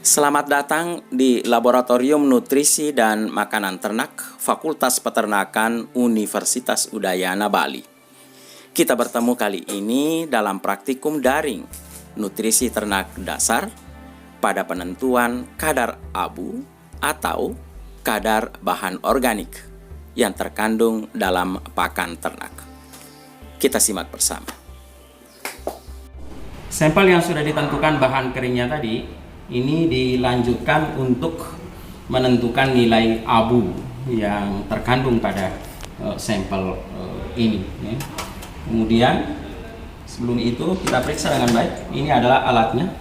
Selamat datang di Laboratorium Nutrisi dan Makanan Ternak Fakultas Peternakan Universitas Udayana Bali. Kita bertemu kali ini dalam praktikum daring nutrisi ternak dasar pada penentuan kadar abu atau kadar bahan organik yang terkandung dalam pakan ternak. Kita simak bersama. Sampel yang sudah ditentukan bahan keringnya tadi ini dilanjutkan untuk menentukan nilai abu yang terkandung pada sampel ini. Ya. Kemudian sebelum itu kita periksa dengan baik. Ini adalah alatnya,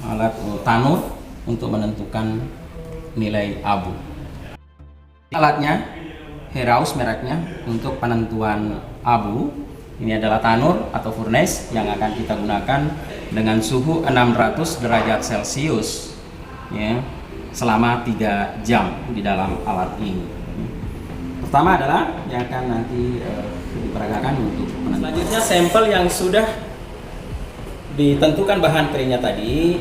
alat tanur untuk menentukan nilai abu. Alatnya Heraeus mereknya untuk penentuan abu. Ini adalah tanur atau furnace yang akan kita gunakan dengan suhu 600 derajat Celcius ya, selama 3 jam di dalam alat ini. Pertama adalah yang akan nanti diperagakan untuk penentuan. Selanjutnya sampel yang sudah ditentukan bahan keringnya tadi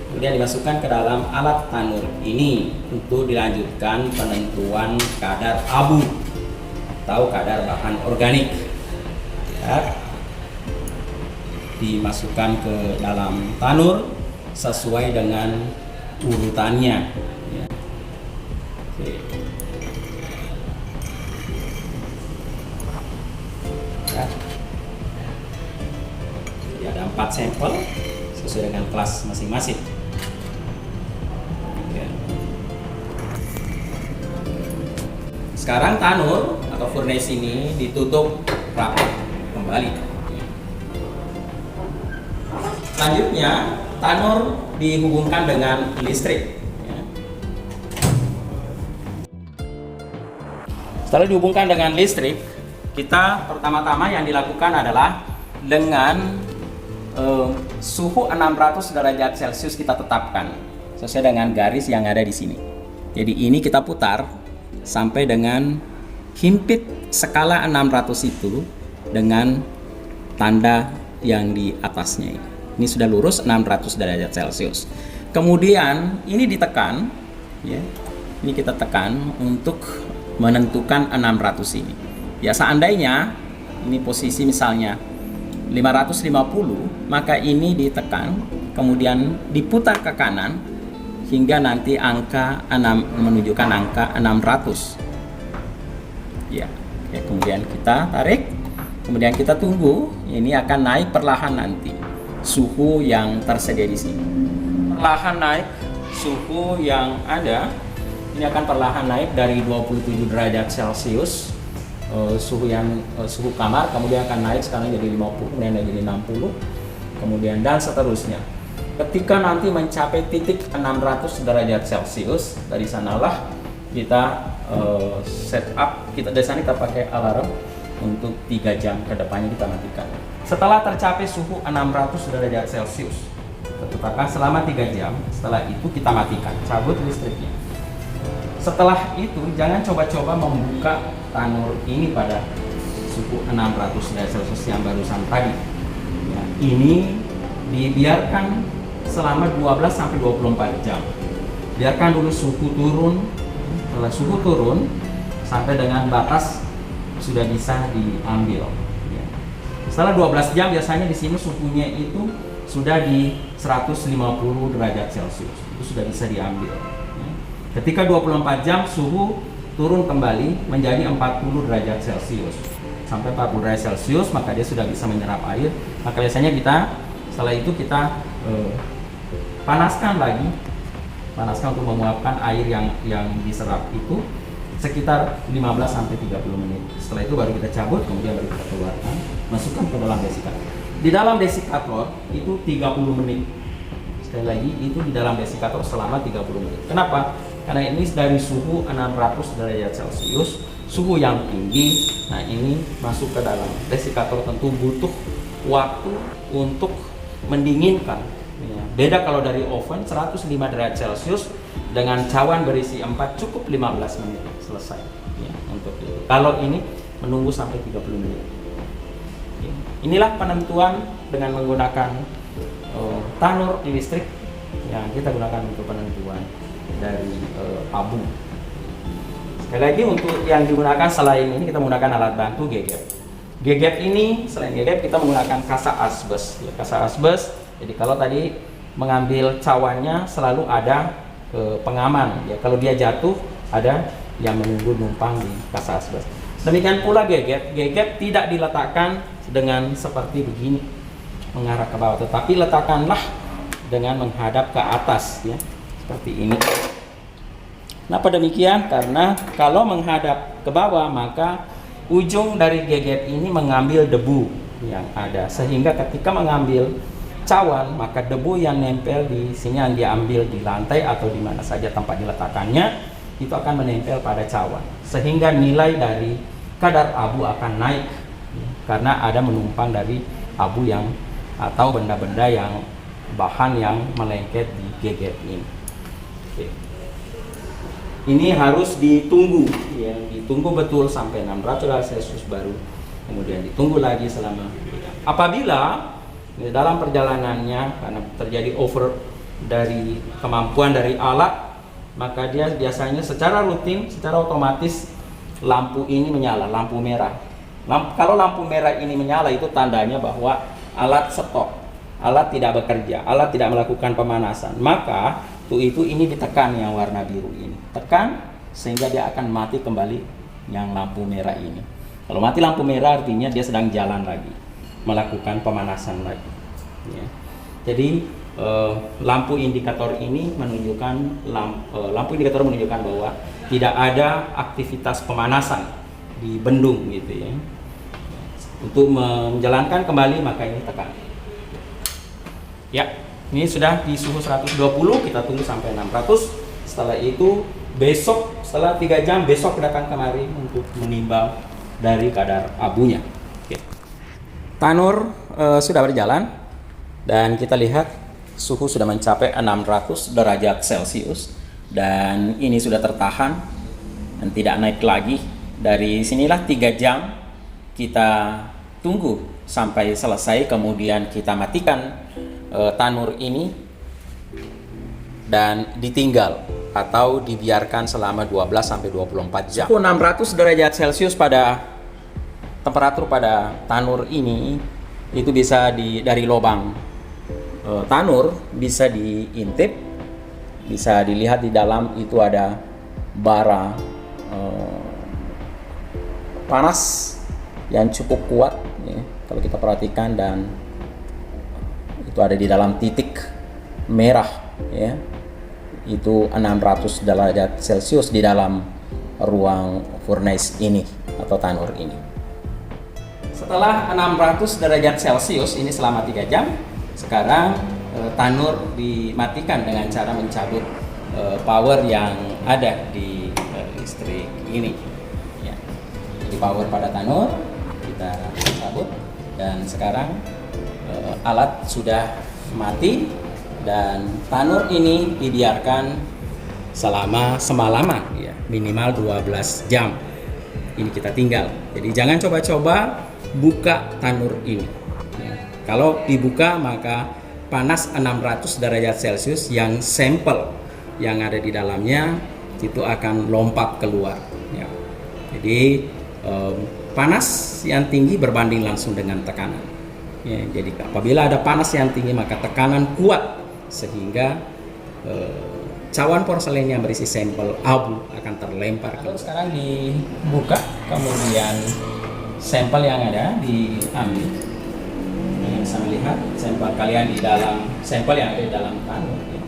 kemudian dimasukkan ke dalam alat tanur ini untuk dilanjutkan penentuan kadar abu atau kadar bahan organik. Ya, dimasukkan ke dalam tanur sesuai dengan urutannya. Ya. Oke. Ya. Jadi ada 4 sampel sesuai dengan kelas masing-masing. Ya. Sekarang tanur atau furnace ini ditutup rapat kembali. Selanjutnya tanur dihubungkan dengan listrik. Setelah dihubungkan dengan listrik, kita pertama-tama yang dilakukan adalah dengan suhu 600 derajat Celcius kita tetapkan sesuai dengan garis yang ada di sini. Jadi ini kita putar sampai dengan himpit skala 600 itu dengan tanda yang di atasnya ini. Ini sudah lurus 600 derajat Celcius. Kemudian ini ditekan, ya. Ini kita tekan untuk menentukan 600 ini. Ya seandainya ini posisi misalnya 550, maka ini ditekan, kemudian diputar ke kanan hingga nanti angka 6 menunjukkan angka 600. Ya, kemudian kita tarik. Kemudian kita tunggu, ini akan naik perlahan nanti suhu yang tersedia di sini. Perlahan naik suhu yang ada, ini akan perlahan naik dari 27 derajat Celcius suhu kamar, kemudian akan naik sekarang jadi 50, kemudian jadi 60, kemudian dan seterusnya. Ketika nanti mencapai titik 600 derajat Celcius, dari sanalah kita setup, dari sana kita pakai alarm untuk 3 jam ke depannya kita matikan. Setelah tercapai suhu 600 derajat Celcius, tetapkan selama 3 jam. Setelah itu kita matikan, cabut listriknya. Setelah itu jangan coba-coba membuka tanur ini pada suhu 600 derajat Celcius yang barusan tadi. Ya, ini dibiarkan selama 12 sampai 24 jam. Biarkan dulu suhu turun. Setelah suhu turun sampai dengan batas sudah bisa diambil. Ya. Setelah 12 jam biasanya di sini suhunya itu sudah di 150 derajat Celcius. Itu sudah bisa diambil. Ya. Ketika 24 jam suhu turun kembali menjadi 40 derajat Celcius. Sampai 40 derajat Celcius maka dia sudah bisa menyerap air. Maka biasanya setelah itu kita panaskan lagi. Panaskan untuk menguapkan air yang diserap itu sekitar 15 sampai 30 menit. Setelah itu baru kita cabut, kemudian baru kita keluarkan, masukkan ke dalam desikator. Di dalam desikator itu 30 menit. Sekali lagi itu di dalam desikator selama 30 menit. Kenapa? Karena ini dari suhu 600 derajat Celcius, suhu yang tinggi. Nah, ini masuk ke dalam desikator tentu butuh waktu untuk mendinginkan. Beda kalau dari oven 105 derajat Celcius dengan cawan berisi 4 cukup 15 menit selesai ya, untuk itu. Kalau ini menunggu sampai 30 menit. Inilah penentuan dengan menggunakan tanur listrik yang kita gunakan untuk penentuan dari abu. Sekali lagi, untuk yang digunakan selain ini kita menggunakan alat bantu gegep. Gegep ini, selain gegep kita menggunakan kasa asbes. Ya, kasa asbes. Jadi kalau tadi mengambil cawannya selalu ada pengaman. Ya, kalau dia jatuh ada yang menunggu numpang di kasa asbes. Demikian pula gegep. Gegep tidak diletakkan dengan seperti begini mengarah ke bawah, tetapi letakkanlah dengan menghadap ke atas, ya, seperti ini. Kenapa demikian? Karena kalau menghadap ke bawah maka ujung dari gegep ini mengambil debu yang ada, sehingga ketika mengambil cawan maka debu yang nempel di sini yang diambil di lantai atau di mana saja tempat diletakkannya itu akan menempel pada cawan, sehingga nilai dari kadar abu akan naik, ya, karena ada menumpang dari abu yang atau benda-benda yang bahan yang melengket di gegep ini. Oke. Ini harus ditunggu, ya, ditunggu betul sampai 600 derajat Celcius baru kemudian ditunggu lagi selama. Apabila dalam perjalanannya karena terjadi over dari kemampuan dari alat, maka dia biasanya secara rutin, secara otomatis lampu ini menyala, lampu merah. Kalau lampu merah ini menyala itu tandanya bahwa alat stop, alat tidak bekerja, alat tidak melakukan pemanasan. Maka itu ini ditekan yang warna biru ini, tekan sehingga dia akan mati kembali yang lampu merah ini. Kalau mati lampu merah artinya dia sedang jalan lagi, melakukan pemanasan lagi, ya. Jadi lampu indikator ini menunjukkan lampu indikator menunjukkan bahwa tidak ada aktivitas pemanasan di bendung, gitu ya. Untuk menjalankan kembali maka ini tekan. Ya. Ini sudah di suhu 120, kita tunggu sampai 600. Setelah itu besok, setelah 3 jam besok datang kemari untuk menimbang dari kadar abunya. Oke. Tanur sudah berjalan dan kita lihat suhu sudah mencapai 600 derajat Celcius dan ini sudah tertahan dan tidak naik lagi. Dari sinilah 3 jam kita tunggu sampai selesai, kemudian kita matikan tanur ini dan ditinggal atau dibiarkan selama 12 sampai 24 jam. 600 derajat Celcius pada temperatur pada tanur ini itu bisa dari lubang tanur bisa diintip, bisa dilihat di dalam itu ada bara panas yang cukup kuat, ya, kalau kita perhatikan, dan itu ada di dalam titik merah, ya, itu 600 derajat Celcius di dalam ruang furnace ini atau tanur ini. Setelah 600 derajat Celcius ini selama 3 jam, sekarang tanur dimatikan dengan cara mencabut power yang ada di listrik ini, ya. Jadi power pada tanur kita cabut dan sekarang alat sudah mati dan tanur ini dibiarkan selama semalaman, ya, minimal 12 jam. Ini kita tinggal. Jadi jangan coba-coba buka tanur ini, ya. Kalau dibuka maka panas 600 derajat Celcius yang sampel yang ada di dalamnya itu akan lompat keluar, ya. Jadi panas yang tinggi berbanding langsung dengan tekanan. Ya, jadi apabila ada panas yang tinggi maka tekanan kuat sehingga cawan porselen yang berisi sampel abu akan terlempar. Kalau sekarang dibuka, kemudian sampel yang ada diambil. Ini bisa melihat sampel kalian di dalam sampel yang ada di dalam tanur. Ya.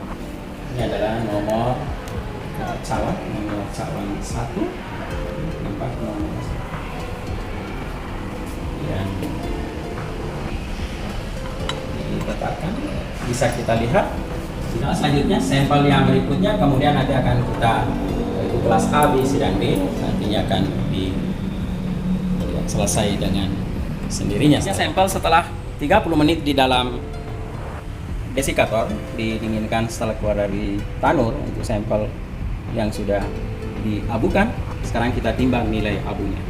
Ini adalah nomor cawan 1. Nampak nomor 1. Dan diletakkan, bisa kita lihat. Nah, selanjutnya sampel yang berikutnya kemudian nanti akan kita itu kelas A, B, C, dan D nantinya akan selesai dengan sendirinya. Sampel setelah 30 menit di dalam desikator didinginkan setelah keluar dari tanur untuk sampel yang sudah diabukan. Sekarang kita timbang nilai abunya.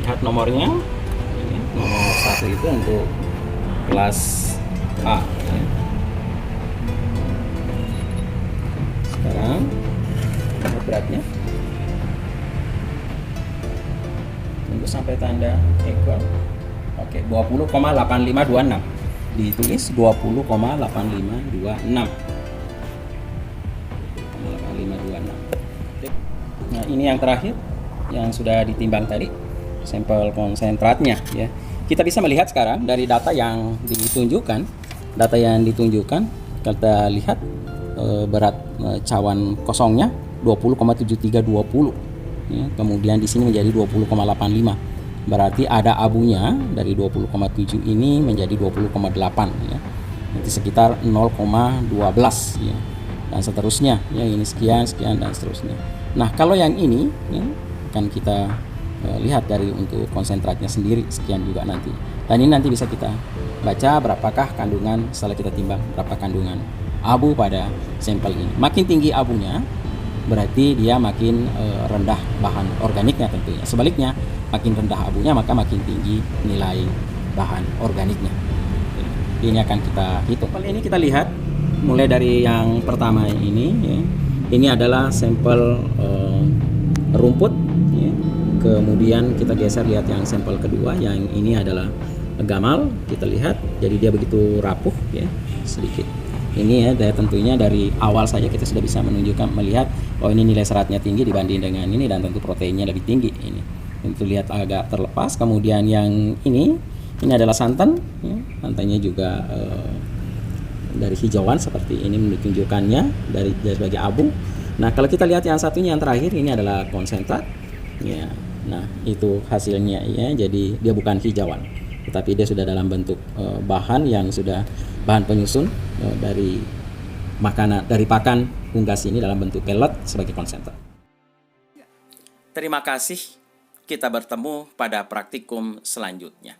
Lihat nomornya. Ini, nomor 1 itu untuk kelas A. Sekarang beratnya, tunggu sampai tanda equal. Oke, 20,8526 ditulis 20,8526. Nah, ini yang terakhir yang sudah ditimbang tadi, sampel konsentratnya ya. Kita bisa melihat sekarang dari data yang ditunjukkan, kita lihat berat cawan kosongnya 20,7320 ya. Kemudian di sini menjadi 20,85. Berarti ada abunya dari 20,7 ini menjadi 20,8 ya. Nanti sekitar 0,12 ya. Dan seterusnya ya, ini sekian dan seterusnya. Nah, kalau yang ini ya, kan kita lihat dari untuk konsentratnya sendiri sekian juga nanti. Dan ini nanti bisa kita baca berapakah kandungan setelah kita timbang berapa kandungan abu pada sampel ini. Makin tinggi abunya berarti dia makin rendah bahan organiknya tentunya. Sebaliknya, makin rendah abunya maka makin tinggi nilai bahan organiknya. Ini akan kita hitung. Kali ini kita lihat mulai dari yang pertama ini ya. Ini adalah sampel rumput ya. Kemudian kita geser lihat yang sampel kedua, yang ini adalah gamal. Kita lihat jadi dia begitu rapuh ya, sedikit. Ini ya, tentunya dari awal saja kita sudah bisa melihat oh ini nilai seratnya tinggi dibanding dengan ini, dan tentu proteinnya lebih tinggi ini. Tentu lihat agak terlepas. Kemudian yang ini adalah santan ya. Santannya juga dari hijauan seperti ini menunjukkannya dari sebagai abu. Nah, kalau kita lihat yang satunya yang terakhir ini adalah konsentrat ya. Nah, itu hasilnya ya. Jadi dia bukan hijauan, tetapi dia sudah dalam bentuk bahan yang sudah bahan penyusun dari makanan, dari pakan unggas ini dalam bentuk pellet sebagai konsentrat. Terima kasih. Kita bertemu pada praktikum selanjutnya.